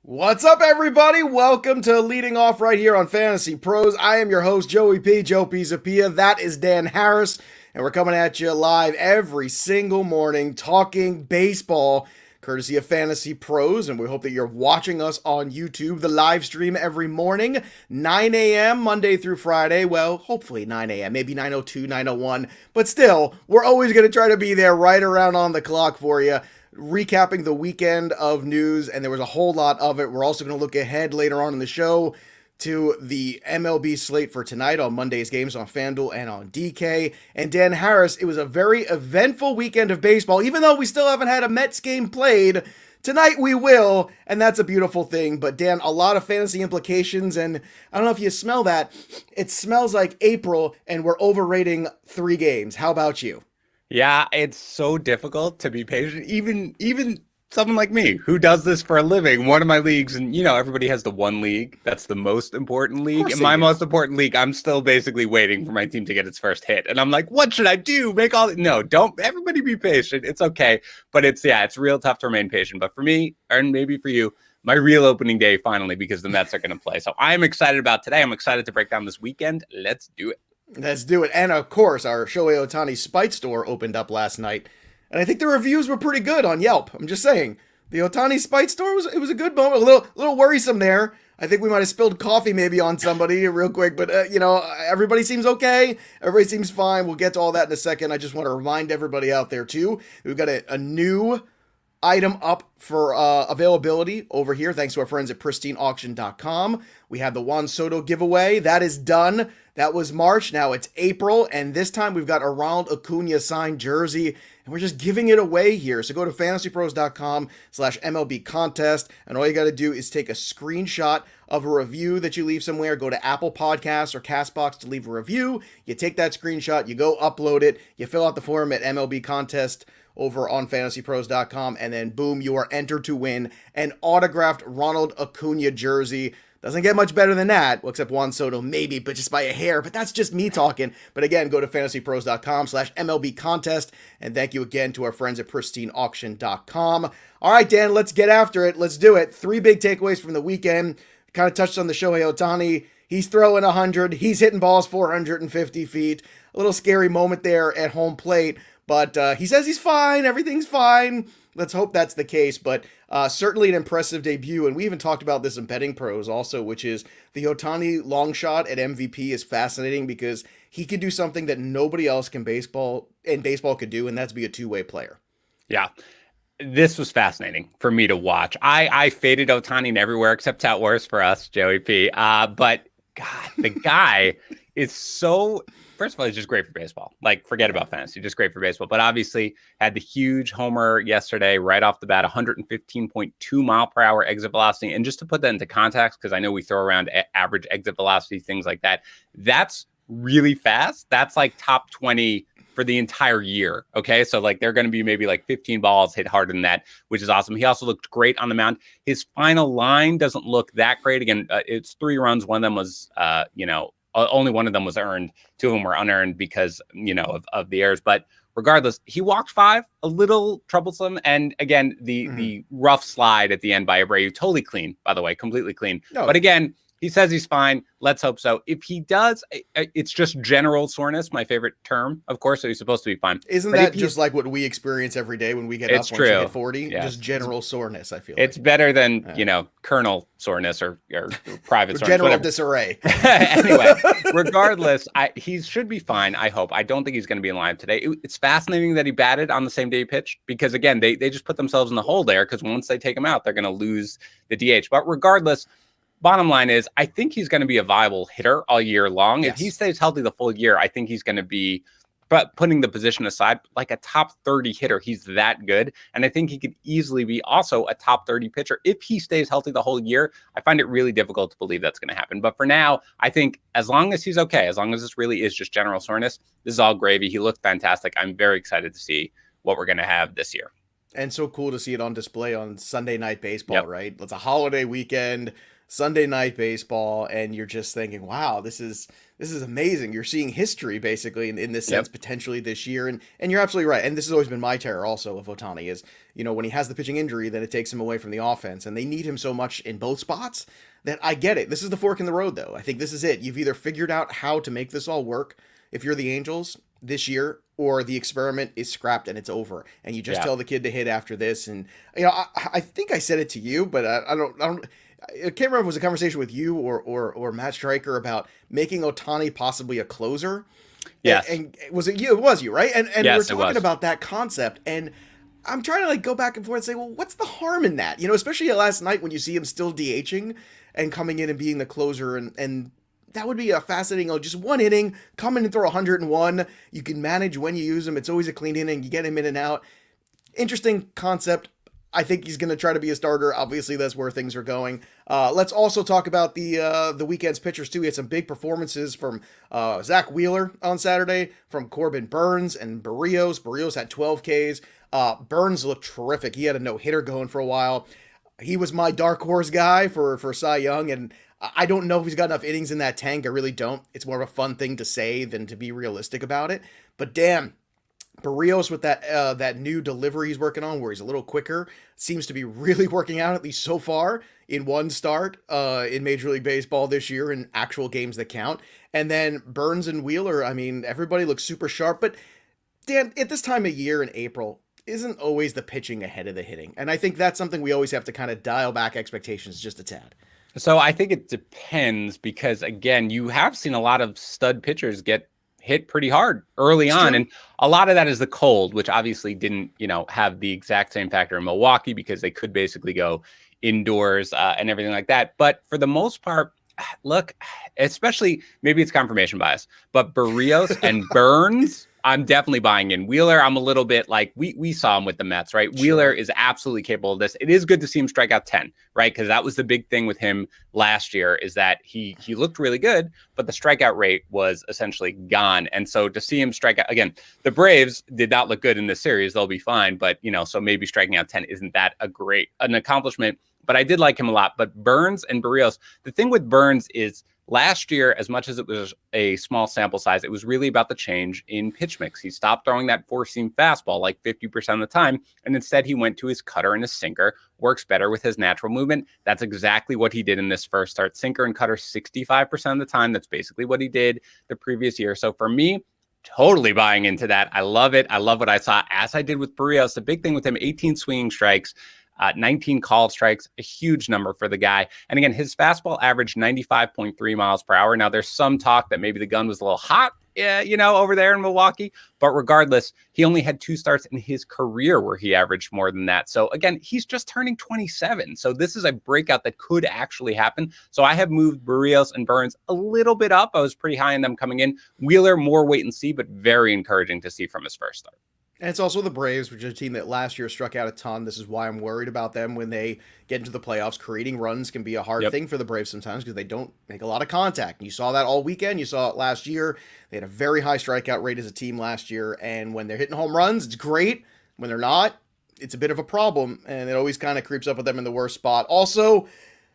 What's up, everybody? Welcome to Leading Off right here on Fantasy Pros. I am your host, Joey P. Joe Pisapia. That is Dan Harris, and we're coming at you live every single morning talking baseball, courtesy of Fantasy Pros, and we hope that you're watching us on YouTube, the live stream every morning, 9 a.m. Monday through Friday. Well, hopefully 9 a.m., maybe 9:02, 9:01, but still, we're always going to try to be there right around on the clock for you, recapping the weekend of news, and there was a whole lot of it. We're also going to look ahead later on in the show to the MLB slate for tonight on Monday's games on FanDuel and on DK. And Dan Harris, it was a very eventful weekend of baseball. Even though we still haven't had a Mets game played, tonight we will, and that's a beautiful thing. But Dan, a lot of fantasy implications, and I don't know if you smell that. It smells like April, and we're overrating 3 games. How about you? Yeah, it's so difficult to be patient. Even someone like me who does this for a living, one of my leagues, and everybody has the one league that's the most important league. In my most important league, I'm still basically waiting for my team to get its first hit. And I'm like, what should I do? No, don't everybody be patient. It's okay. But it's real tough to remain patient. But for me, and maybe for you, my real opening day finally, because the Mets are going to play. So I'm excited about today. I'm excited to break down this weekend. Let's do it. Let's do it. And of course, our Shohei Ohtani Spite store opened up last night. And I think the reviews were pretty good on Yelp. I'm just saying. The Ohtani Spite store was a good moment. A little worrisome there. I think we might have spilled coffee maybe on somebody real quick. But, everybody seems okay. Everybody seems fine. We'll get to all that in a second. I just want to remind everybody out there, too. We've got a new item up for availability over here, thanks to our friends at pristineauction.com. We had the Juan Soto giveaway. That is done. That was March. Now it's April, and this time we've got a Ronald Acuna signed jersey, and we're just giving it away here. So go to fantasypros.com/MLB contest, and all you got to do is take a screenshot of a review that you leave somewhere. Go to Apple Podcasts or Castbox to leave a review. You take that screenshot, you go upload it, you fill out the form at MLB contest over on fantasypros.com, and then boom, you are entered to win an autographed Ronald Acuna jersey. Doesn't get much better than that, well, except Juan Soto maybe, but just by a hair. But that's just me talking. But again, go to fantasypros.com/MLB contest, and thank you again to our friends at pristineauction.com. All right, Dan, let's get after it. Let's do it. 3 big takeaways from the weekend. Kind of touched on the Shohei Ohtani. He's throwing 100. He's hitting balls 450 feet. A little scary moment there at home plate. But he says he's fine. Everything's fine. Let's hope that's the case. But certainly an impressive debut. And we even talked about this in Betting Pros also, which is the Ohtani long shot at MVP is fascinating because he could do something that nobody else in baseball could do, and that's be a two-way player. Yeah. This was fascinating for me to watch. I faded Ohtani in everywhere except Tout Wars for us, Joey P. But God, the guy is so... First of all, he's just great for baseball. Like, forget about fantasy, just great for baseball. But obviously had the huge homer yesterday right off the bat, 115.2 mile per hour exit velocity. And just to put that into context, because I know we throw around average exit velocity, things like that. That's really fast. That's like top 20 for the entire year. Okay. So like they're going to be maybe like 15 balls hit harder than that, which is awesome. He also looked great on the mound. His final line doesn't look that great. Again, it's 3 runs. One of them was, only one of them was earned. 2 of them were unearned because, of the errors. But regardless, he walked 5, a little troublesome. And again, the rough slide at the end by Abreu, totally clean, by the way, completely clean. No. But again, he says he's fine. Let's hope so. If he does, it's just general soreness, my favorite term, of course, so he's supposed to be fine. Isn't that just like what we experience every day when we get up once you hit 40? Yes. Just general soreness, I feel like. It's better than, colonel soreness or private soreness. General disarray. Anyway, regardless, he should be fine, I hope. I don't think he's going to be in line today. It's fascinating that he batted on the same day he pitched because, again, they just put themselves in the hole there because once they take him out, they're going to lose the DH. But regardless, bottom line is, I think he's going to be a viable hitter all year long. Yes. If he stays healthy the full year, I think he's going to be, but putting the position aside, like a top 30 hitter. He's that good. And I think he could easily be also a top 30 pitcher if he stays healthy the whole year. I find it really difficult to believe that's going to happen. But for now, I think as long as he's okay, as long as this really is just general soreness, this is all gravy. He looked fantastic. I'm very excited to see what we're going to have this year. And so cool to see it on display on Sunday Night Baseball, right? It's a holiday weekend. Sunday Night Baseball, and you're just thinking, wow, this is this is amazing. You're seeing history basically in this sense Yep. potentially this year. And you're absolutely right. And this has always been my terror also of Otani is, when he has the pitching injury, then it takes him away from the offense. And they need him so much in both spots that I get it. This is the fork in the road though. I think this is it. You've either figured out how to make this all work if you're the Angels this year, or the experiment is scrapped and it's over. And you just tell the kid to hit after this. And I think I said it to you, but I don't I can't remember if it was a conversation with you or Matt Stryker about making Otani possibly a closer. Yes. And was it you? It was you, right? And yes, we're talking about that concept, and I'm trying to like go back and forth and say, well, what's the harm in that? Especially last night when you see him still DHing and coming in and being the closer, and that would be a fascinating, just one inning, come in and throw 101. You can manage when you use him. It's always a clean inning. You get him in and out. Interesting concept. I think he's going to try to be a starter. Obviously, that's where things are going. Let's also talk about the weekend's pitchers, too. We had some big performances from Zach Wheeler on Saturday, from Corbin Burns and Barrios. Barrios had 12 Ks. Burns looked terrific. He had a no-hitter going for a while. He was my dark horse guy for Cy Young, and I don't know if he's got enough innings in that tank. I really don't. It's more of a fun thing to say than to be realistic about it. But damn, Barrios with that new delivery he's working on where he's a little quicker seems to be really working out, at least so far, in one start in Major League Baseball this year in actual games that count. And then Burns and Wheeler, I mean, everybody looks super sharp. But Dan, at this time of year in April, isn't always the pitching ahead of the hitting. And I think that's something we always have to kind of dial back expectations just a tad. So I think it depends because, again, you have seen a lot of stud pitchers get hit pretty hard early on. And a lot of that is the cold, which obviously didn't, have the exact same factor in Milwaukee because they could basically go indoors and everything like that. But for the most part, look, especially maybe it's confirmation bias, but Barrios and Burns, I'm definitely buying in. Wheeler, I'm a little bit like we saw him with the Mets, right? Sure. Wheeler is absolutely capable of this. It is good to see him strike out 10, right? Because that was the big thing with him last year is that he looked really good, but the strikeout rate was essentially gone. And so to see him strike out, again, the Braves did not look good in this series. They'll be fine, but, so maybe striking out 10 isn't that an accomplishment. But I did like him a lot. But Burns and Barrios, the thing with Burns is last year, as much as it was a small sample size, it was really about the change in pitch mix. He stopped throwing that four-seam fastball like 50% of the time, and instead he went to his cutter and his sinker, works better with his natural movement. That's exactly what he did in this first start. Sinker and cutter 65% of the time. That's basically what he did the previous year. So for me, totally buying into that. I love it. I love what I saw, as I did with Barrios. The big thing with him, 18 swinging strikes, 19 called strikes, a huge number for the guy. And again, his fastball averaged 95.3 miles per hour. Now, there's some talk that maybe the gun was a little hot, over there in Milwaukee. But regardless, he only had 2 starts in his career where he averaged more than that. So again, he's just turning 27. So this is a breakout that could actually happen. So I have moved Barrios and Burns a little bit up. I was pretty high on them coming in. Wheeler, more wait and see, but very encouraging to see from his first start. And it's also the Braves, which is a team that last year struck out a ton. This is why I'm worried about them when they get into the playoffs. Creating runs can be a hard thing for the Braves sometimes because they don't make a lot of contact. And you saw that all weekend. You saw it last year. They had a very high strikeout rate as a team last year. And when they're hitting home runs, it's great. When they're not, it's a bit of a problem. And it always kind of creeps up with them in the worst spot. Also,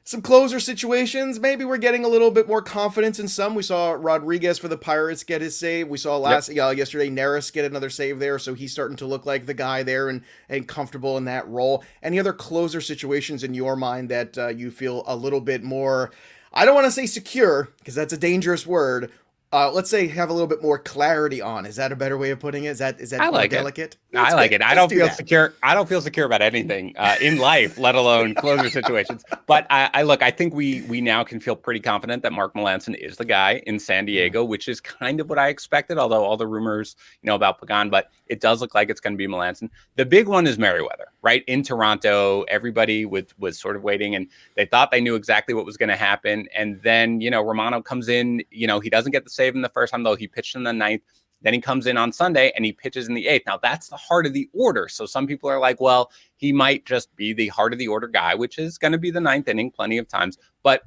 some closer situations. Maybe we're getting a little bit more confidence in some. We saw Rodriguez for the Pirates get his save. We saw yesterday Neris get another save there, so he's starting to look like the guy there and comfortable in that role. Any other closer situations in your mind that you feel a little bit more, I don't want to say secure, because that's a dangerous word, let's say have a little bit more clarity on? Is that a better way of putting it? Is that I more like delicate? I like it. I don't feel secure. I don't feel secure about anything in life, let alone closer situations. But I think we now can feel pretty confident that Mark Melancon is the guy in San Diego, which is kind of what I expected, although all the rumors, about Pagan, but it does look like it's going to be Melancon. The big one is Merriweather, right? In Toronto, everybody was sort of waiting and they thought they knew exactly what was going to happen. And then, Romano comes in, he doesn't get the save in the first time, though he pitched in the 9th. Then he comes in on Sunday and he pitches in the 8th. Now that's the heart of the order. So some people are like, well, he might just be the heart of the order guy, which is going to be the 9th inning plenty of times. But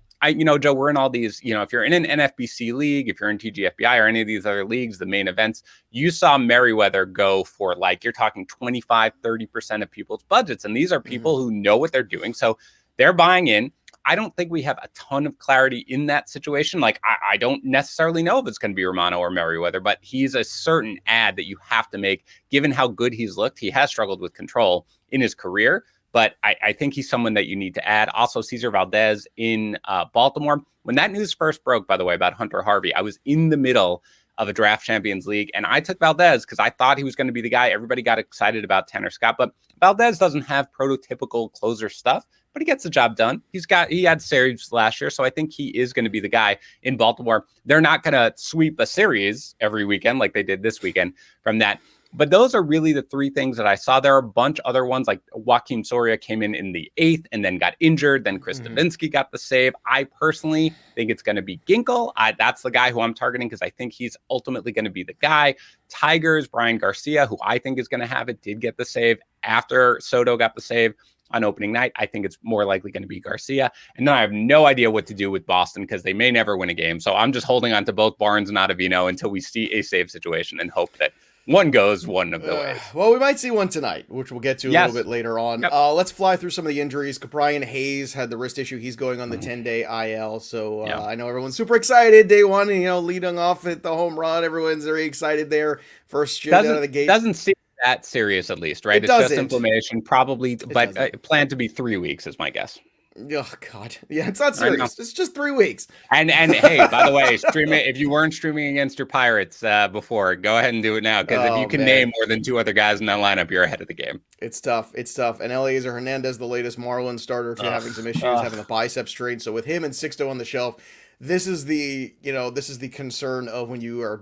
Joe, we're in all these, if you're in an NFBC league, if you're in TGFBI or any of these other leagues, the main events, you saw Merriweather go for you're talking 25, 30% of people's budgets. And these are people who know what they're doing. So they're buying in. I don't think we have a ton of clarity in that situation. Like, I don't necessarily know if it's going to be Romano or Merriweather, but he's a certain ad that you have to make, given how good he's looked. He has struggled with control in his career, but I think he's someone that you need to add. Also, Cesar Valdez in Baltimore. When that news first broke, by the way, about Hunter Harvey, I was in the middle of a draft Champions League, and I took Valdez because I thought he was going to be the guy. Everybody got excited about Tanner Scott, but Valdez doesn't have prototypical closer stuff, but he gets the job done. He had saves last year, so I think he is going to be the guy in Baltimore. They're not going to sweep a series every weekend like they did this weekend from that. But those are really the three things that I saw. There are a bunch other ones, like Joaquim Soria came in the 8th and then got injured. Then Chris Davinsky got the save. I personally think it's going to be Ginkel. That's the guy who I'm targeting because I think he's ultimately going to be the guy. Tigers, Brian Garcia, who I think is going to have it, did get the save after Soto got the save on opening night. I think it's more likely going to be Garcia. And then I have no idea what to do with Boston because they may never win a game. So I'm just holding on to both Barnes and Ottavino until we see a save situation and hope that one goes one of the ways. Well, we might see one tonight, which we'll get to a little bit later on. Yep. Let's fly through some of the injuries. Brian Hayes had the wrist issue. He's going on the 10-day IL. So I know everyone's super excited. Day one, leading off at the home run. Everyone's very excited there. First shit out of the gate. Doesn't seem that serious, at least, right? It's just inflammation, probably, but planned to be 3 weeks is my guess. Oh God, yeah, it's not serious. It's just 3 weeks. And hey, by the way, stream it. If you weren't streaming against your Pirates before, go ahead and do it now. Because if you can name more than 2 other guys in that lineup, you're ahead of the game. It's tough. And Eliezer Hernandez, the latest Marlins starter, having some issues, having a bicep strain. So with him and Sixto on the shelf, this is the concern of when you are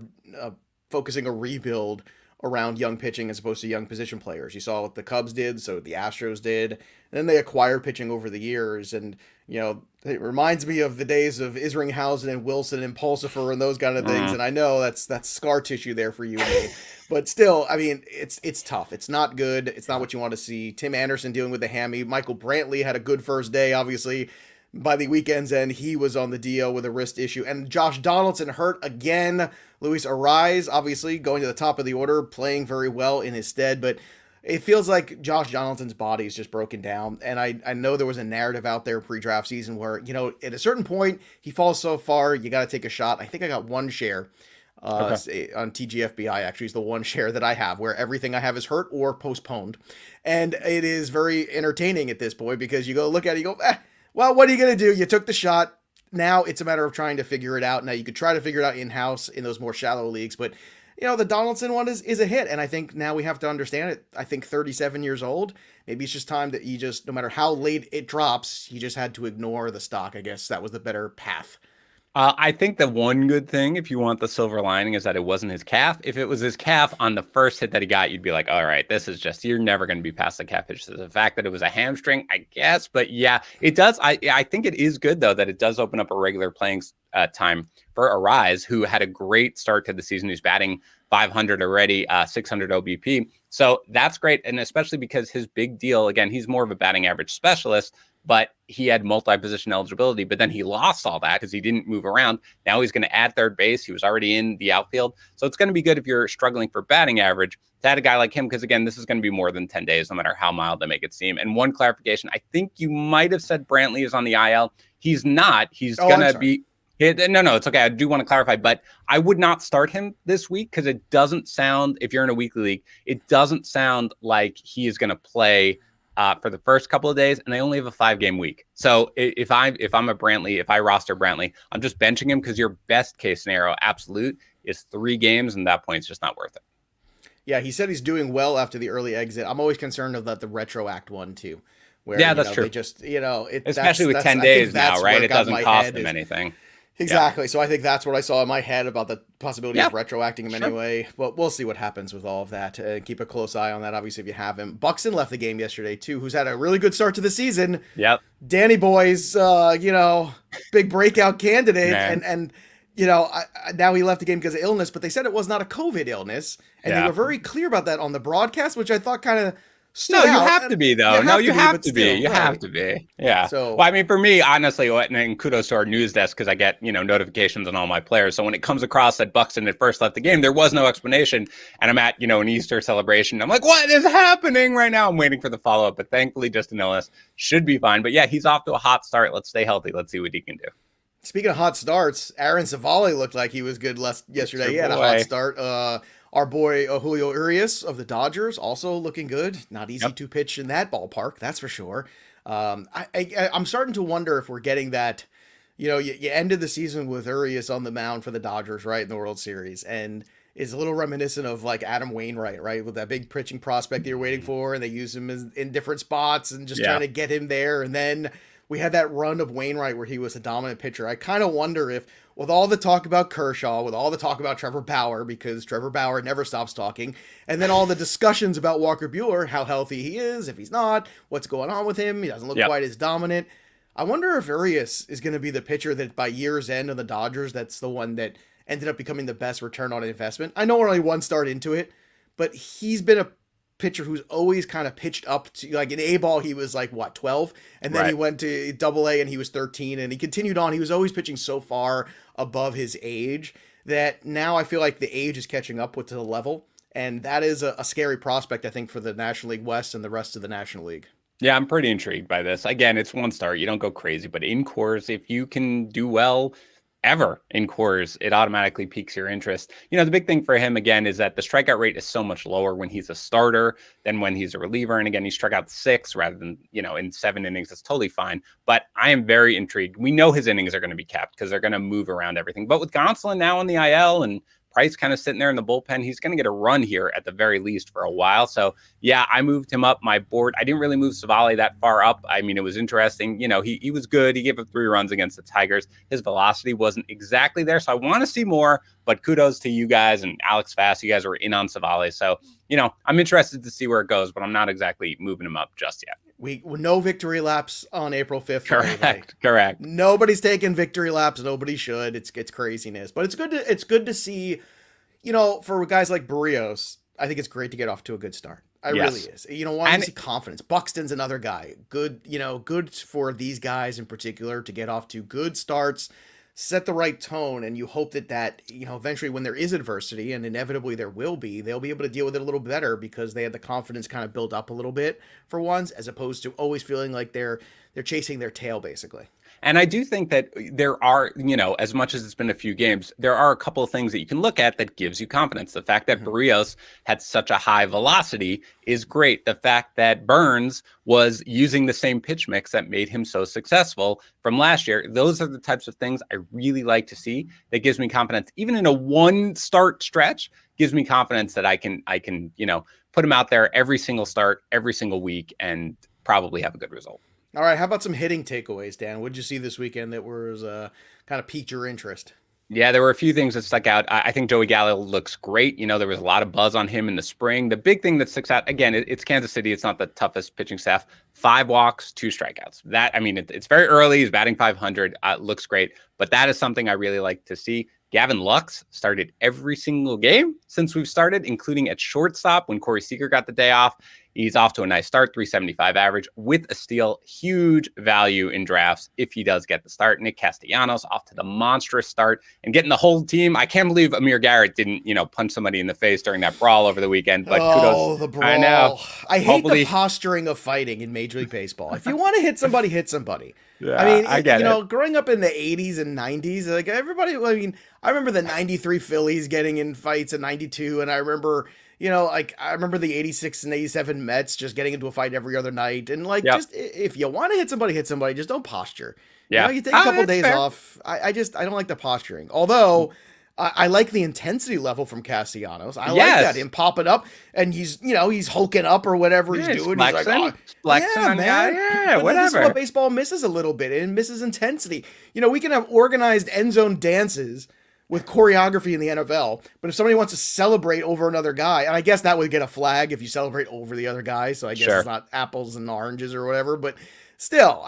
focusing a rebuild around young pitching as opposed to young position players. You saw what the Cubs did, so the Astros did, and then they acquired pitching over the years. And, it reminds me of the days of Isringhausen and Wilson and Pulsifer and those kind of things. And I know that's scar tissue there for you and me. But still, I mean, it's tough. It's not good. It's not what you want to see. Tim Anderson dealing with the hammy. Michael Brantley had a good first day, obviously. By the weekend's end, he was on the DL with a wrist issue. And Josh Donaldson hurt again. Luis Ariz, obviously, going to the top of the order, playing very well in his stead. But it feels like Josh Donaldson's body is just broken down. And I know there was a narrative out there pre-draft season where, at a certain point, he falls so far, you got to take a shot. I think I got one share on TGFBI, actually, is the one share that I have, where everything I have is hurt or postponed. And it is very entertaining at this point because you go look at it, you go, well, what are you going to do? You took the shot. Now it's a matter of trying to figure it out. Now you could try to figure it out in-house in those more shallow leagues, but the Donaldson one is a hit. And I think now we have to understand it. I think 37 years old, maybe it's just time that no matter how late it drops, he just had to ignore the stock. I guess that was the better path. I think the one good thing, if you want the silver lining, is that it wasn't his calf. If it was his calf on the first hit that he got, you'd be like, all right, this is just, you're never going to be past the calf itch. So the fact that it was a hamstring, I guess, but yeah, it does. I think it is good, though, that it does open up a regular playing time for Ariz, who had a great start to the season. He's batting 500 already, 600 OBP. So that's great. And especially because his big deal, again, he's more of a batting average specialist, but he had multi-position eligibility, but then he lost all that because he didn't move around. Now he's going to add third base. He was already in the outfield. So it's going to be good if you're struggling for batting average to add a guy like him, because again, this is going to be more than 10 days, no matter how mild they make it seem. And one clarification, I think you might have said Brantley is on the IL. He's not. He's going to be... No, it's okay. I do want to clarify, but I would not start him this week because it doesn't sound, if you're in a weekly league, it doesn't sound like he is going to play for the first couple of days, and they only have a 5-game week. So if I'm a Brantley, if I roster Brantley, I'm just benching him because your best case scenario, absolute, is 3 games, and that point it's just not worth it. Yeah, he said he's doing well after the early exit. I'm always concerned about the retroact one too. Where, that's true. They just, especially with 10 days now, right? It doesn't cost them anything. Exactly. Yeah. So I think that's what I saw in my head about the possibility of retroacting him anyway. But we'll see what happens with all of that. Keep a close eye on that, obviously, if you have him. Buxton left the game yesterday, too, who's had a really good start to the season. Yep. Danny Boy's, big breakout candidate. And now he left the game because of illness, but they said it was not a COVID illness. And they were very clear about that on the broadcast, which I thought kind of stood No, you out. have to be though. You have to be. You have to be. Yeah. So, well, I mean, for me, honestly, and kudos to our news desk because I get notifications on all my players. So when it comes across that Buxton had first left the game, there was no explanation, and I'm at an Easter celebration. I'm like, what is happening right now? I'm waiting for the follow up, but thankfully, Justin Ellis should be fine. But yeah, he's off to a hot start. Let's stay healthy. Let's see what he can do. Speaking of hot starts, Aaron Savali looked like he was good yesterday. He had a hot start. Our boy Julio Urias of the Dodgers also looking good. Not easy to pitch in that ballpark, that's for sure. I'm starting to wonder if we're getting that. You ended the season with Urias on the mound for the Dodgers, right, in the World Series, and is a little reminiscent of like Adam Wainwright, right, with that big pitching prospect that you're waiting for, and they use him in different spots and just trying to get him there, and then we had that run of Wainwright where he was a dominant pitcher. I kind of wonder if, with all the talk about Kershaw, with all the talk about Trevor Bauer, because Trevor Bauer never stops talking, and then all the discussions about Walker Buehler, how healthy he is, if he's not, what's going on with him, he doesn't look quite as dominant. I wonder if Urias is going to be the pitcher that by year's end of the Dodgers, that's the one that ended up becoming the best return on investment. I know we're only one start into it, but he's been a pitcher who's always kind of pitched up to, like in A-ball, he was like, 12? And then he went to Double-A and he was 13, and he continued on. He was always pitching so far above his age that now I feel like the age is catching up with the level. And that is a scary prospect, I think, for the National League West and the rest of the National League. Yeah, I'm pretty intrigued by this. Again, it's one start. You don't go crazy, but in Coors, if you can do well ever in Coors, it automatically piques your interest. The big thing for him, again, is that the strikeout rate is so much lower when he's a starter than when he's a reliever. And again, he struck out 6 rather than, in 7 innings. That's totally fine. But I am very intrigued. We know his innings are going to be capped because they're going to move around everything. But with Gonsolin now on the IL and Price kind of sitting there in the bullpen, he's going to get a run here at the very least for a while. So yeah, I moved him up my board. I didn't really move Savali that far up. I mean, it was interesting. He was good. He gave up 3 runs against the Tigers. His velocity wasn't exactly there. So I want to see more, but kudos to you guys and Alex Fast. You guys were in on Savali. So, I'm interested to see where it goes, but I'm not exactly moving him up just yet. No victory laps on April 5th. Correct. Nobody's taking victory laps. Nobody should. It's craziness, but it's good to see, for guys like Barrios, I think it's great to get off to a good start. Really is. Want to see confidence. Buxton's another guy. Good, good for these guys in particular to get off to good starts, set the right tone, and you hope that eventually when there is adversity, and inevitably there will be, they'll be able to deal with it a little better because they had the confidence kind of built up a little bit for once, as opposed to always feeling like they're chasing their tail, basically. And I do think that there are, as much as it's been a few games, there are a couple of things that you can look at that gives you confidence. The fact that Barrios had such a high velocity is great. The fact that Burns was using the same pitch mix that made him so successful from last year. Those are the types of things I really like to see. That gives me confidence. Even in a 1-start stretch, gives me confidence that I can, put him out there every single start, every single week, and probably have a good result. All right, how about some hitting takeaways, Dan? What did you see this weekend that was kind of piqued your interest? Yeah, there were a few things that stuck out. I think Joey Gallo looks great. There was a lot of buzz on him in the spring. The big thing that sticks out, again, it's Kansas City. It's not the toughest pitching staff. 5 walks, 2 strikeouts. It's very early. He's batting 500. Looks great. But that is something I really like to see. Gavin Lux started every single game since we've started, including at shortstop when Corey Seager got the day off. He's off to a nice start, 375 average with a steal. Huge value in drafts if he does get the start. Nick Castellanos off to the monstrous start and getting the whole team. I can't believe Amir Garrett didn't, punch somebody in the face during that brawl over the weekend. But kudos. The brawl. I know. I hate the posturing of fighing in Major League Baseball. If you want to hit somebody, hit somebody. Yeah, I get it. Growing up in the 80s and 90s, like everybody, I remember the 93 Phillies getting in fights in 92, and I remember, I remember the 86 and 87 Mets just getting into a fight every other night. And just if you want to hit somebody, just don't posture. Yeah. You take a couple days off. I don't like the posturing. Although I like the intensity level from Castellanos. I like that, him popping up and he's hulking up or whatever he's doing. Flexing, he's like, flexing, man. Yeah, whatever. This is what baseball misses a little bit. It misses intensity. We can have organized end zone dances with choreography in the NFL, but if somebody wants to celebrate over another guy, and I guess that would get a flag if you celebrate over the other guy, so I guess it's not apples and oranges or whatever, but still,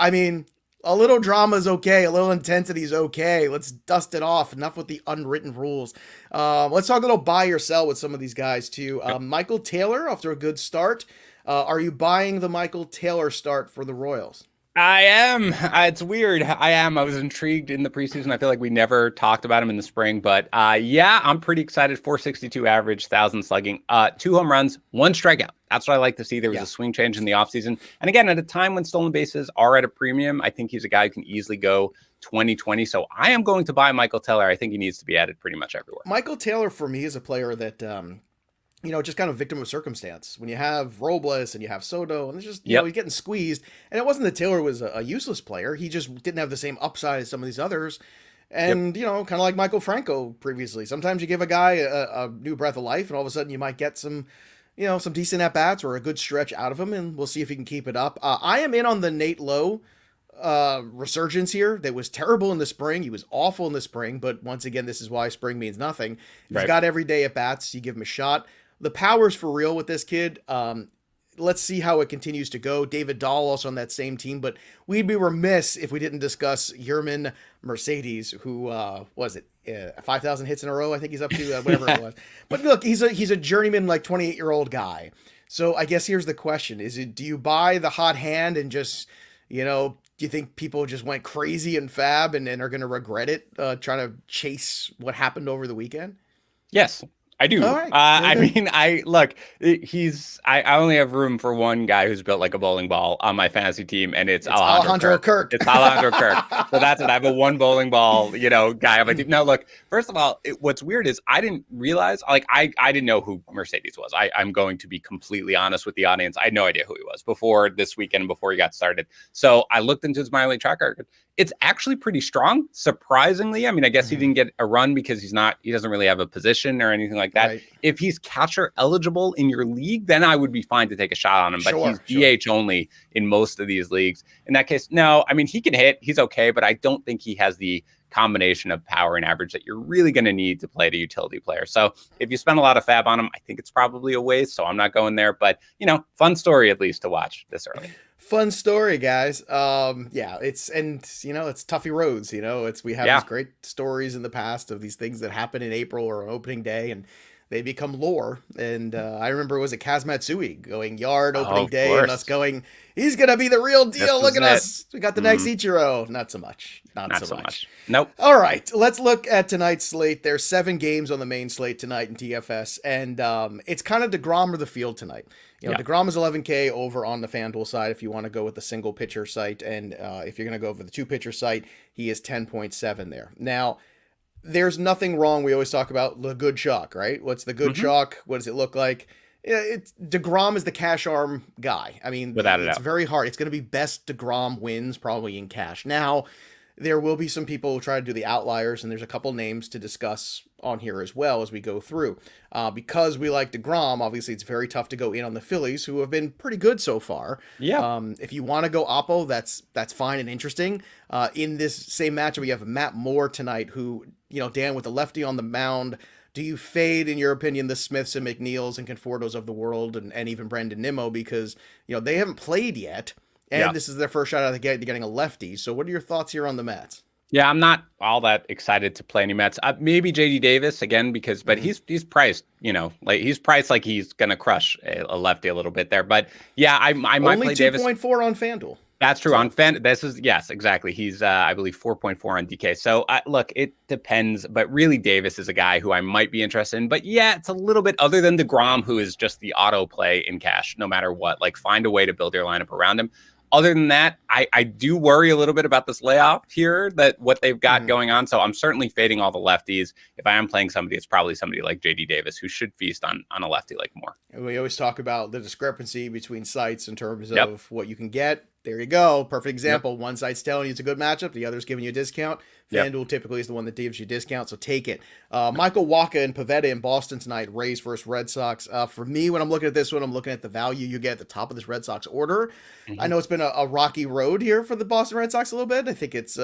A little drama is okay. A little intensity is okay. Let's dust it off. Enough with the unwritten rules. Let's talk a little buy or sell with some of these guys too. Michael Taylor, after a good start. Are you buying the Michael Taylor start for the Royals? I am. It's weird. I am. I was intrigued in the preseason. I feel like we never talked about him in the spring, but yeah, I'm pretty excited. 462 average, 1,000 slugging, 2 home runs, 1 strikeout. That's what I like to see. There was a swing change in the offseason. And again, at a time when stolen bases are at a premium, I think he's a guy who can easily go 2020. So I am going to buy Michael Taylor. I think he needs to be added pretty much everywhere. Michael Taylor, for me, is a player that just kind of victim of circumstance. When you have Robles and you have Soto, and it's just, he's getting squeezed. And it wasn't that Taylor was a useless player. He just didn't have the same upside as some of these others. And, kind of like Michael Franco previously. Sometimes you give a guy a new breath of life, and all of a sudden you might get some decent at-bats or a good stretch out of him, and we'll see if he can keep it up. I am in on the Nate Lowe resurgence here. That was terrible in the spring. He was awful in the spring, but once again, this is why spring means nothing. If he's got every day at-bats, you give him a shot. The power's for real with this kid. Let's see how it continues to go. David Dahl also on that same team, but we'd be remiss if we didn't discuss Yermin Mercedes, who 5,000 hits in a row. I think he's up to whatever it was. But look, he's a journeyman, like 28-year-old guy. So I guess here's the question: do you buy the hot hand and just, do you think people just went crazy in Fab and are going to regret it, trying to chase what happened over the weekend? Yes. I do. Right. I mean, I only have room for one guy who's built like a bowling ball on my fantasy team, and it's Alejandro Kirk. It's Alejandro Kirk. So that's it. I have a one bowling ball, guy on my team. Now, look, first of all, what's weird is I didn't realize, I didn't know who Mercedes was. I'm going to be completely honest with the audience. I had no idea who he was before this weekend, before he got started. So I looked into his minor league track record. It's actually pretty strong, surprisingly. I mean, I guess he didn't get a run because he doesn't really have a position or anything like that. Right. If he's catcher eligible in your league, then I would be fine to take a shot on him. But he's DH only in most of these leagues. In that case, no. I mean, he can hit. He's okay, but I don't think he has the combination of power and average that you're really going to need to play a utility player. So if you spend a lot of fab on him, I think it's probably a waste. So I'm not going there. But, fun story at least to watch this early. Fun story, guys. It's toughy roads. We have these great stories in the past of these things that happen in April or on opening day, and they become lore. And I remember it was a Kaz Matsui going yard opening day, and us going, he's gonna be the real deal. Look at us. We got the next Ichiro. Not so much. Not so much. Nope. All right, let's look at tonight's slate. There's 7 games on the main slate tonight in DFS, and it's kind of DeGrom or the field tonight. DeGrom is 11K over on the FanDuel side if you want to go with the single pitcher site, and if you're going to go for the 2 pitcher site, he is 10.7 there. Now, there's nothing wrong. We always talk about the good chalk, right? What's the good chalk? What does it look like? DeGrom is the cash arm guy. I mean, without a doubt, it's very hard. It's going to be best DeGrom wins probably in cash. Now, there will be some people who try to do the outliers, and there's a couple names to discuss on here as well as we go through. Because we like DeGrom, obviously it's very tough to go in on the Phillies, who have been pretty good so far. Yeah. If you want to go Oppo, that's fine and interesting. In this same matchup, we have Matt Moore tonight, who, Dan, with the lefty on the mound, do you fade, in your opinion, the Smiths and McNeils and Confortos of the world, and even Brandon Nimmo, because, they haven't played yet, and this is their first shot out of the gate. They're getting a lefty. So what are your thoughts here on the Mets? Yeah, I'm not all that excited to play any Mets. Maybe JD Davis again, but he's priced, he's priced like he's going to crush a lefty a little bit there. But yeah, I might play Davis. Only 2.4 on FanDuel. That's true. On yes, exactly. He's, I believe, 4.4 on DK. So look, it depends, but really Davis is a guy who I might be interested in. But yeah, it's a little bit other than DeGrom, who is just the auto play in cash, no matter what. Like, find a way to build your lineup around him. Other than that, I do worry a little bit about this layoff here, that what they've got going on. So I'm certainly fading all the lefties. If I am playing somebody, it's probably somebody like JD Davis, who should feast on a lefty like Moore. We always talk about the discrepancy between sites in terms of what you can get. There you go. Perfect example. One site's telling you it's a good matchup. The other's giving you a discount. FanDuel typically is the one that gives you a discount, so take it. Michael Wacha and Pivetta in Boston tonight, Rays versus Red Sox. For me, when I'm looking at this one, I'm looking at the value you get at the top of this Red Sox order. I know it's been a rocky road here for the Boston Red Sox a little bit. I think it's,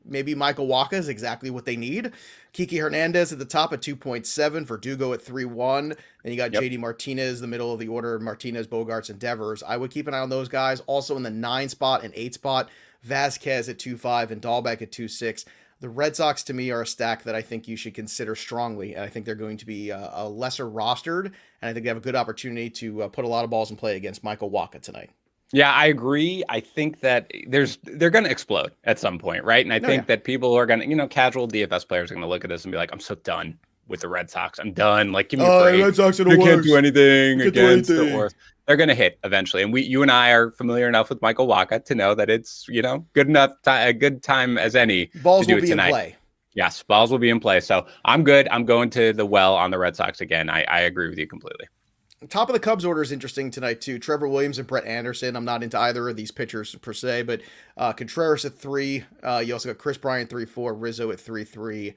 maybe Michael Wacha is exactly what they need. Kiki Hernandez at the top at 2.7, Verdugo at 3.1. Then you got JD Martinez, the middle of the order, Martinez, Bogarts, and Devers. I would keep an eye on those guys. Also in the 9 spot and 8 spot, Vasquez at 2.5, and Dahlbeck at 2.6. The Red Sox, to me, are a stack that I think you should consider strongly, and I think they're going to be a lesser rostered, and I think they have a good opportunity to put a lot of balls in play against Michael Wacha tonight. Yeah, I agree. I think that they're going to explode at some point, right? And I think that people are going to, casual DFS players are going to look at this and be like, I'm so done with the Red Sox. I'm done. Like, give me a break. Red Sox are the they worst. Can't do anything against the anything. worst. They're going to hit eventually. And you and I are familiar enough with Michael Wacha to know that it's, good enough, a good time as any balls to do will be tonight. In play. Yes, balls will be in play. So I'm good. I'm going to the well on the Red Sox again. I agree with you completely. Top of the Cubs order is interesting tonight, too. Trevor Williams and Brett Anderson. I'm not into either of these pitchers per se, but Contreras at 3. You also got Chris Bryant 3-4, Rizzo at 3-3.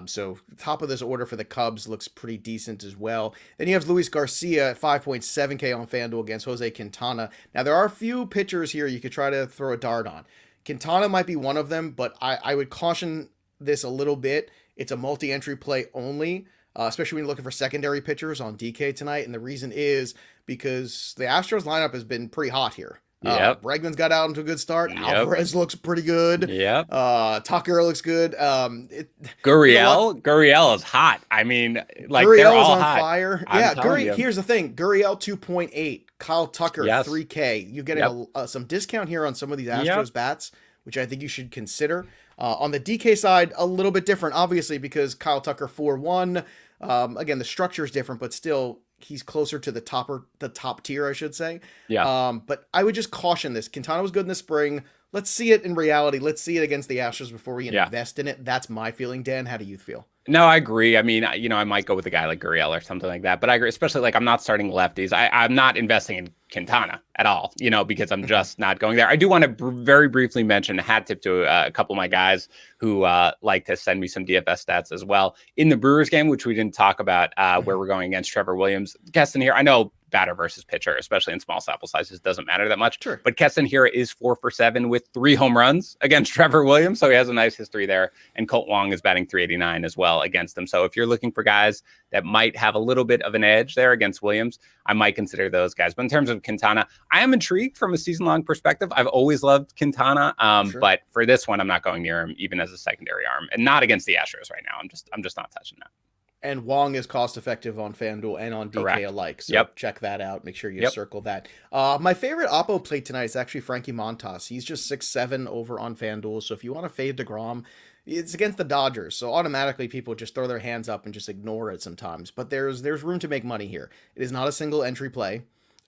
So top of this order for the Cubs looks pretty decent as well. Then you have Luis Garcia at 5.7K on FanDuel against Jose Quintana. Now, there are a few pitchers here you could try to throw a dart on. Quintana might be one of them, but I would caution this a little bit. It's a multi-entry play only. Especially when you're looking for secondary pitchers on DK tonight. And the reason is because the Astros lineup has been pretty hot here. Bregman's got out into a good start. Alvarez looks pretty good. Tucker looks good. Gurriel is hot. I mean, like, Gurriel's they're all on hot. fire. Here's the thing. Gurriel 2.8. Kyle Tucker 3K. You're getting some discount here on some of these Astros bats, which I think you should consider. On the DK side, a little bit different, obviously, because Kyle Tucker 4-1. Again, the structure is different, but still, he's closer to the top tier, I should say. But I would just caution this. Quintana was good in the spring. Let's see it in reality. Let's see it against the Astros before we invest in it. That's my feeling. Dan, how do you feel? No, I agree. I mean, I might go with a guy like Gurriel or something like that, but I agree, especially like I'm not starting lefties. I'm not investing in Quintana at all, because I'm just not going there. I do want to very briefly mention a hat tip to a couple of my guys who like to send me some DFS stats as well. In the Brewers game, which we didn't talk about, where we're going against Trevor Williams, Keston here, I know batter versus pitcher, especially in small sample sizes, doesn't matter that much. Sure. But Keston here is 4-for-7 with 3 home runs against Trevor Williams, so he has a nice history there. And Colt Wong is batting 389 as well against him. So if you're looking for guys that might have a little bit of an edge there against Williams, I might consider those guys. But in terms of Quintana, I am intrigued from a season-long perspective. I've always loved Quintana, but for this one, I'm not going near him, even as a secondary arm, and not against the Astros right now. I'm just not touching that. And Wong is cost-effective on FanDuel and on DK alike. So check that out. Make sure you circle that. My favorite Oppo play tonight is actually Frankie Montas. He's just 6-7 over on FanDuel. So if you want to fade DeGrom, it's against the Dodgers. So automatically people just throw their hands up and just ignore it sometimes. But there's room to make money here. It is not a single entry play.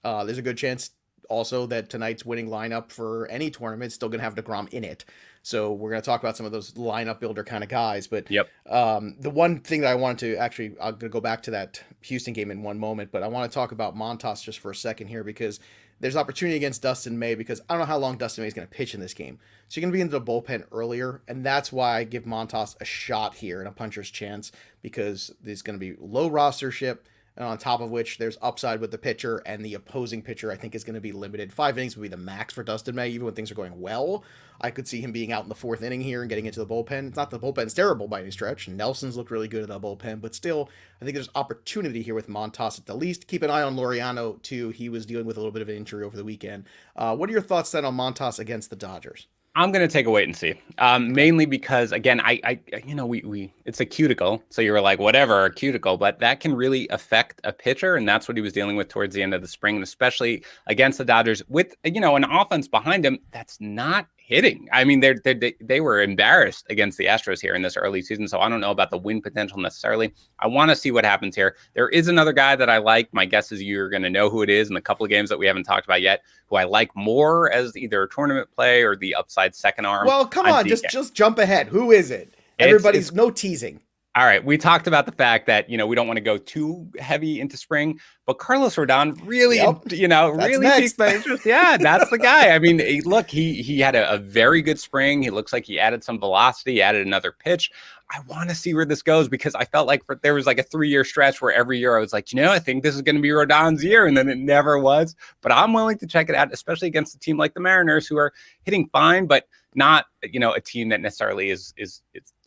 There's a good chance also that tonight's winning lineup for any tournament is still going to have DeGrom in it. So we're going to talk about some of those lineup builder kind of guys. But the one thing that I wanted to actually, I'm going to go back to that Houston game in one moment, but I want to talk about Montas just for a second here because there's opportunity against Dustin May because I don't know how long Dustin May is going to pitch in this game. So you're going to be into the bullpen earlier, and that's why I give Montas a shot here and a puncher's chance because there's going to be low rostership. And on top of which, there's upside with the pitcher, and the opposing pitcher, I think, is going to be limited. 5 innings would be the max for Dustin May, even when things are going well. I could see him being out in the 4th inning here and getting into the bullpen. It's not the bullpen's terrible by any stretch. Nelson's looked really good at the bullpen, but still, I think there's opportunity here with Montas at the least. Keep an eye on Laureano, too. He was dealing with a little bit of an injury over the weekend. What are your thoughts then on Montas against the Dodgers? I'm going to take a wait and see, mainly because, again, we it's a cuticle. So you were like, whatever, a cuticle, but that can really affect a pitcher. And that's what he was dealing with towards the end of the spring, and especially against the Dodgers with, an offense behind him that's not hitting. I mean, they were embarrassed against the Astros here in this early season. So I don't know about the win potential necessarily. I want to see what happens here. There is another guy that I like. My guess is you're going to know who it is in a couple of games that we haven't talked about yet, who I like more as either a tournament play or the upside second arm. Well, come on, just jump ahead. Who is it? Everybody's no teasing. All right, we talked about the fact that, we don't want to go too heavy into spring, but Carlos Rodon really, really piqued my interest. Yeah, that's the guy. I mean, look, he had a very good spring. He looks like he added some velocity, added another pitch. I want to see where this goes because I felt like there was like a 3-year stretch where every year I was like, I think this is going to be Rodon's year, and then it never was. But I'm willing to check it out, especially against a team like the Mariners who are hitting fine, but not, a team that necessarily is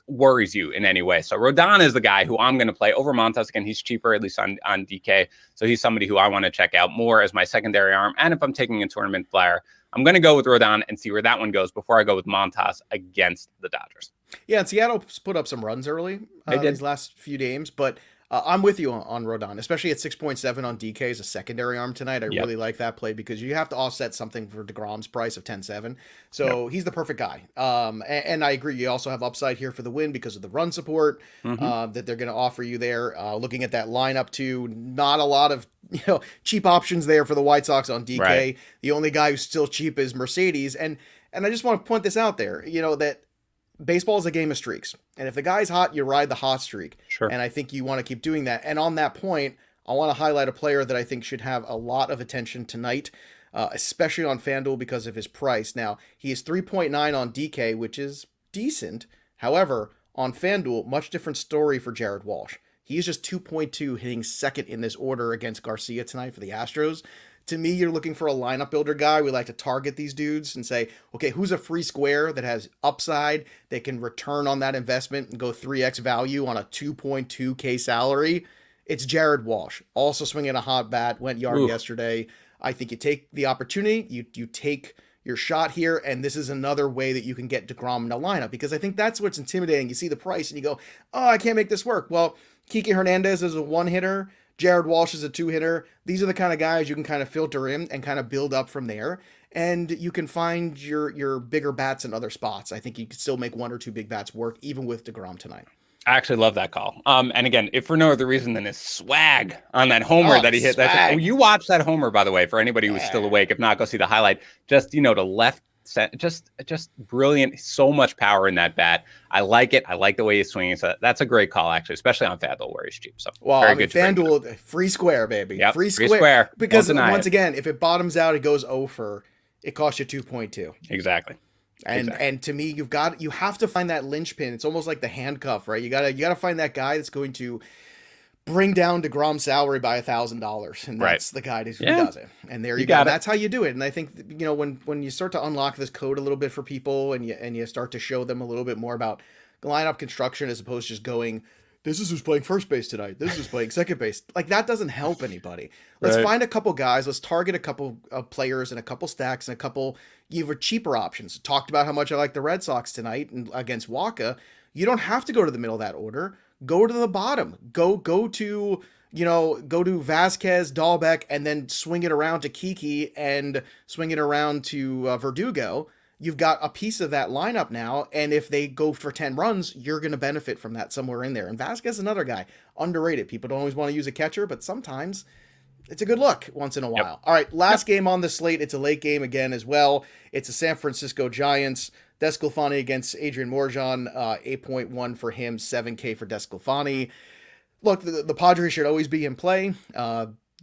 worries you in any way. So Rodon is the guy who I'm going to play over Montas. Again, he's cheaper, at least on DK. So he's somebody who I want to check out more as my secondary arm. And if I'm taking a tournament flyer, I'm going to go with Rodon and see where that one goes before I go with Montas against the Dodgers. Yeah, and Seattle put up some runs early these last few games, but I'm with you on Rodon, especially at 6.7 on DK as a secondary arm tonight. I really like that play because you have to offset something for DeGrom's price of 10-7. So he's the perfect guy. And I agree. You also have upside here for the win because of the run support that they're going to offer you there. Looking at that lineup too, not a lot of cheap options there for the White Sox on DK. Right. The only guy who's still cheap is Mercedes. And I just want to point this out there, that baseball is a game of streaks. And if the guy's hot, you ride the hot streak. Sure. And I think you want to keep doing that. And on that point, I want to highlight a player that I think should have a lot of attention tonight, especially on FanDuel because of his price. Now, he is 3.9 on DK, which is decent. However, on FanDuel, much different story for Jared Walsh. He is just 2.2, hitting second in this order against Garcia tonight for the Astros. To me, you're looking for a lineup builder guy. We like to target these dudes and say, okay, who's a free square that has upside, that can return on that investment and go 3x value on a 2.2K salary? It's Jared Walsh. Also swinging a hot bat, went yard yesterday. I think you take the opportunity, you take your shot here, and this is another way that you can get DeGrom in the lineup, because I think that's what's intimidating. You see the price and you go, oh, I can't make this work. Well, Kike Hernandez is a one-hitter. Jared Walsh is a two-hitter. These are the kind of guys you can kind of filter in and kind of build up from there. And you can find your bigger bats in other spots. I think you can still make one or two big bats work, even with DeGrom tonight. I actually love that call. And again, if for no other reason than his swag on that homer that he hit. You watch that homer, by the way, for anybody who's still awake. If not, go see the highlight. Just, to left, just brilliant. So much power in that bat. I like it. I like the way he's swinging. So that's a great call, actually, especially on FanDuel where he's cheap. So very good. FanDuel, free square, baby. Yep, free square. Because once it. Again, if it bottoms out, it goes over. It costs you 2.2. Exactly. And to me, you have to find that linchpin. It's almost like the handcuff, right? You gotta find that guy that's going to bring down DeGrom's salary by $1,000, and that's the guy who does it. And there you go. That's how you do it. And I think when you start to unlock this code a little bit for people, and you start to show them a little bit more about lineup construction as opposed to just going, this is who's playing first base tonight, this is who's playing second base. Like, that doesn't help anybody. Let's find a couple guys. Let's target a couple of players and a couple stacks and a couple even cheaper options. Talked about how much I like the Red Sox tonight and against Waka. You don't have to go to the middle of that order. Go to the bottom. Go to Vasquez, Dahlbeck, and then swing it around to Kiki and swing it around to Verdugo. You've got a piece of that lineup now, and if they go for 10 runs, you're going to benefit from that somewhere in there. And Vasquez is another guy, underrated. People don't always want to use a catcher, but sometimes it's a good look once in a while. Yep. All right, last game on the slate. It's a late game again as well. It's a San Francisco Giants. Desclafani against Adrian Morjan, 8.1 for him, 7K for Desclafani. Look, the Padres should always be in play.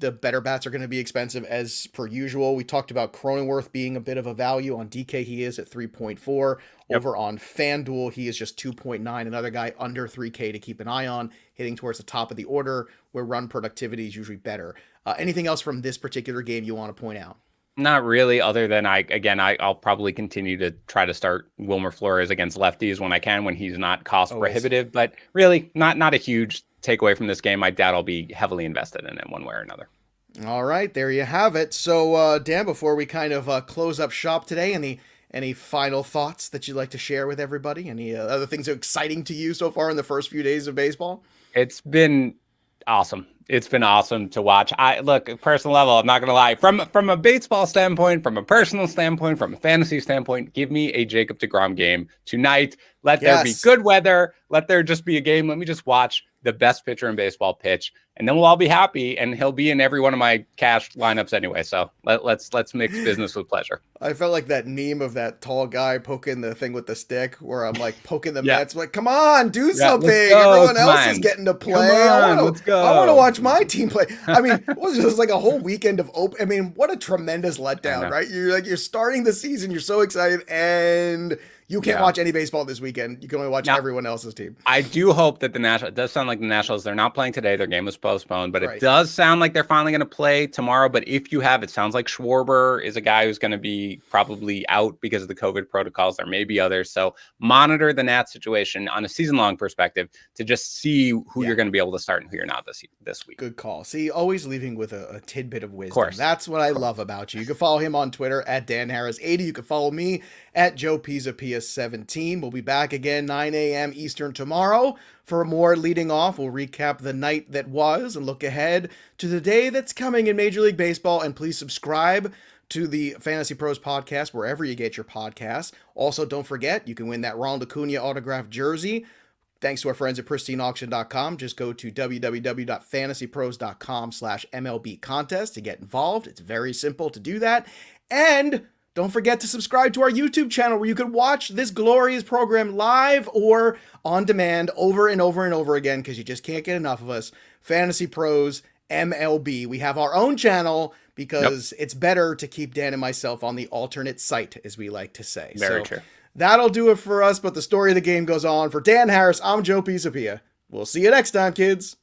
The better bats are going to be expensive as per usual. We talked about Cronenworth being a bit of a value. On DK, he is at 3.4. Over on FanDuel, he is just 2.9. Another guy under 3K to keep an eye on, hitting towards the top of the order where run productivity is usually better. Anything else from this particular game you want to point out? Not really, other than I'll probably continue to try to start Wilmer Flores against lefties when I can, when he's not cost prohibitive, but really not a huge takeaway from this game. I doubt I'll be heavily invested in it one way or another. All right, there you have it. So Dan, before we kind of close up shop today, any final thoughts that you'd like to share with everybody? Any other things exciting to you so far in the first few days of baseball? It's been awesome. It's been awesome to watch. Look, personal level, I'm not going to lie. From a baseball standpoint, from a personal standpoint, from a fantasy standpoint, give me a Jacob deGrom game tonight. Let there be good weather. Let there just be a game. Let me just watch the best pitcher in baseball pitch, and then we'll all be happy, and he'll be in every one of my cash lineups anyway. So let's mix business with pleasure. I felt like that meme of that tall guy poking the thing with the stick, where I'm like poking the Mets, like, come on, do something. Everyone else is getting to play. Let's go. I want to watch my team play. I mean, it was just like a whole weekend of I mean, what a tremendous letdown, right? You're starting the season, you're so excited, and you can't watch any baseball this weekend. You can only watch everyone else's team. I do hope that it does sound like the Nationals, they're not playing today. Their game was postponed, but Right. it does sound like they're finally going to play tomorrow. But if you have, it sounds like Schwarber is a guy who's going to be probably out because of the COVID protocols. There may be others. So monitor the Nats situation on a season-long perspective to just see who you're going to be able to start and who you're not this week. Good call. See, always leaving with a tidbit of wisdom. Course. That's what I love about you. You can follow him on Twitter at DanHarris80. You can follow me at JoePisapia17. We'll be back again 9 a.m. Eastern tomorrow for more leading off. We'll recap the night that was and look ahead to the day that's coming in Major League Baseball. And please subscribe to the Fantasy Pros podcast wherever you get your podcasts. Also, don't forget, you can win that Ronald Acuna autographed jersey. Thanks to our friends at pristineauction.com. Just go to www.fantasypros.com/MLB contest to get involved. It's very simple to do that. And don't forget to subscribe to our YouTube channel where you can watch this glorious program live or on demand over and over and over again because you just can't get enough of us. Fantasy Pros MLB. We have our own channel because it's better to keep Dan and myself on the alternate site, as we like to say. Very true. That'll do it for us, but the story of the game goes on. For Dan Harris, I'm Joe Pisapia. We'll see you next time, kids.